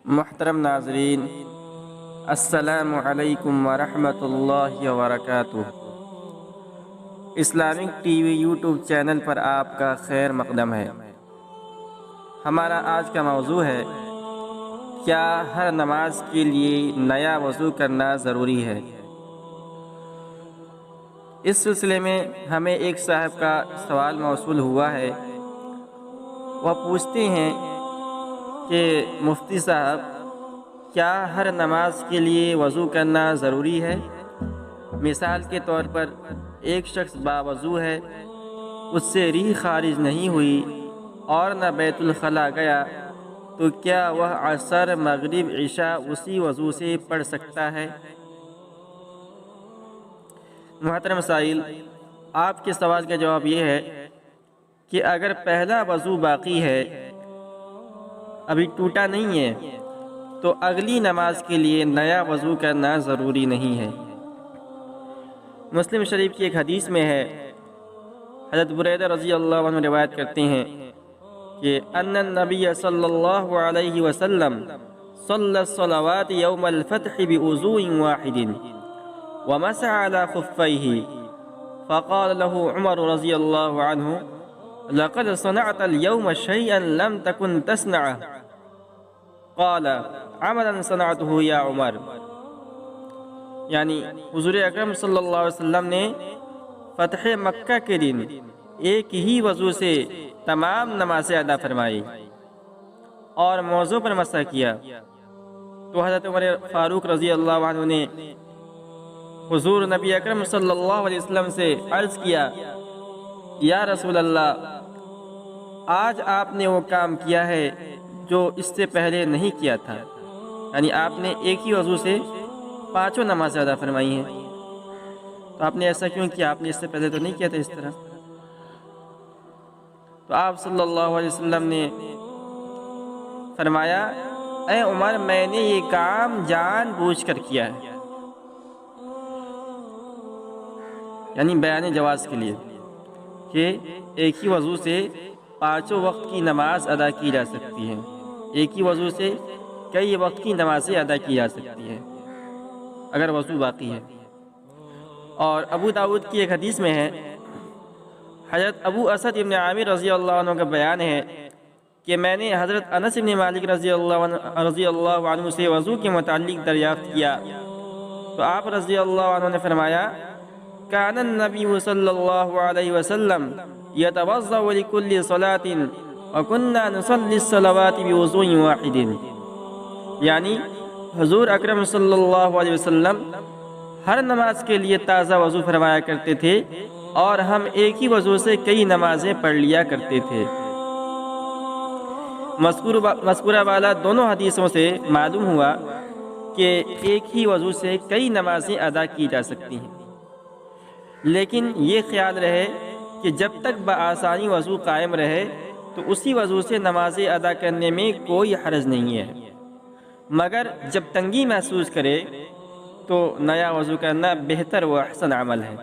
محترم ناظرین، السلام علیکم ورحمۃ اللہ وبرکاتہ۔ Islamic T V YouTube channel پر آپ کا خیر مقدم ہے۔ ہمارا آج کا موضوع ہے، کیا ہر نماز کے لیے نیا وضو کرنا ضروری ہے؟ اس سلسلے میں ہمیں ایک صاحب کا سوال موصول ہوا ہے۔ وہ پوچھتے ہیں کہ مفتی صاحب، کیا ہر نماز کے لیے وضو کرنا ضروری ہے؟ مثال کے طور پر ایک شخص باوضو ہے، اس سے ریح خارج نہیں ہوئی اور نہ بیت الخلاء گیا، تو کیا وہ عصر، مغرب، عشاء اسی وضو سے پڑھ سکتا ہے؟ محترم سائل، آپ کے سوال کا جواب یہ ہے کہ اگر پہلا وضو باقی ہے، ابھی ٹوٹا نہیں ہے، تو اگلی نماز کے لیے نیا وضو کرنا ضروری نہیں ہے۔ مسلم شریف کی ایک حدیث میں ہے، حضرت بریدہ رضی اللہ عنہ روایت کرتے ہیں کہ ان النبی صلی اللہ علیہ وسلم صلی الصلوات یوم الفتح بوضوء واحد ومسح على خفيه فقال له عمر رضی اللہ عنہ لقد صنعت اليوم شيئا لم تكن تصنعه قال عملا صنعته یا عمر۔ یعنی حضور اکرم صلی اللہ علیہ وسلم نے فتح مکہ کے دن ایک ہی وضو سے تمام نمازیں ادا فرمائی اور موضوع پر مسح کیا، تو حضرت عمر فاروق رضی اللہ عنہ نے حضور نبی اکرم صلی اللہ علیہ وسلم سے عرض کیا، یا رسول اللہ، آج آپ نے وہ کام کیا ہے جو اس سے پہلے نہیں کیا تھا۔ یعنی آپ نے ایک ہی وضو سے پانچوں نمازیں ادا فرمائی ہیں، تو آپ نے ایسا کیوں کیا؟ آپ نے اس سے پہلے تو نہیں کیا تھا اس طرح۔ تو آپ صلی اللہ علیہ وسلم نے فرمایا، اے عمر، میں نے یہ کام جان بوجھ کر کیا ہے، یعنی بیان جواز کے لیے کہ ایک ہی وضو سے پانچوں وقت کی نماز ادا کی جا سکتی ہے، ایک ہی وضو سے کئی وقت کی نمازیں ادا کی جا سکتی ہے اگر وضو باقی ہے۔ اور ابو داؤد کی ایک حدیث میں ہے، حضرت ابو اسد ابن عامر رضی اللہ عنہ کا بیان ہے کہ میں نے حضرت انس ابن مالک رضی اللہ عنہ سے وضو کے متعلق دریافت کیا، تو آپ رضی اللہ عنہ نے فرمایا، کان النبی صلی اللہ علیہ وسلم یتوضأ لکل صلاة وکننا نصلی الصلوات بوضوء واحد۔ یعنی حضور اکرم صلی اللہ علیہ وسلم ہر نماز کے لیے تازہ وضو فرمایا کرتے تھے اور ہم ایک ہی وضو سے کئی نمازیں پڑھ لیا کرتے تھے۔ مذکورہ والا دونوں حدیثوں سے معلوم ہوا کہ ایک ہی وضو سے کئی نمازیں ادا کی جا سکتی ہیں، لیکن یہ خیال رہے کہ جب تک بآسانی وضو قائم رہے تو اسی وضو سے نمازیں ادا کرنے میں کوئی حرج نہیں ہے، مگر جب تنگی محسوس کرے تو نیا وضو کرنا بہتر و احسن عمل ہے۔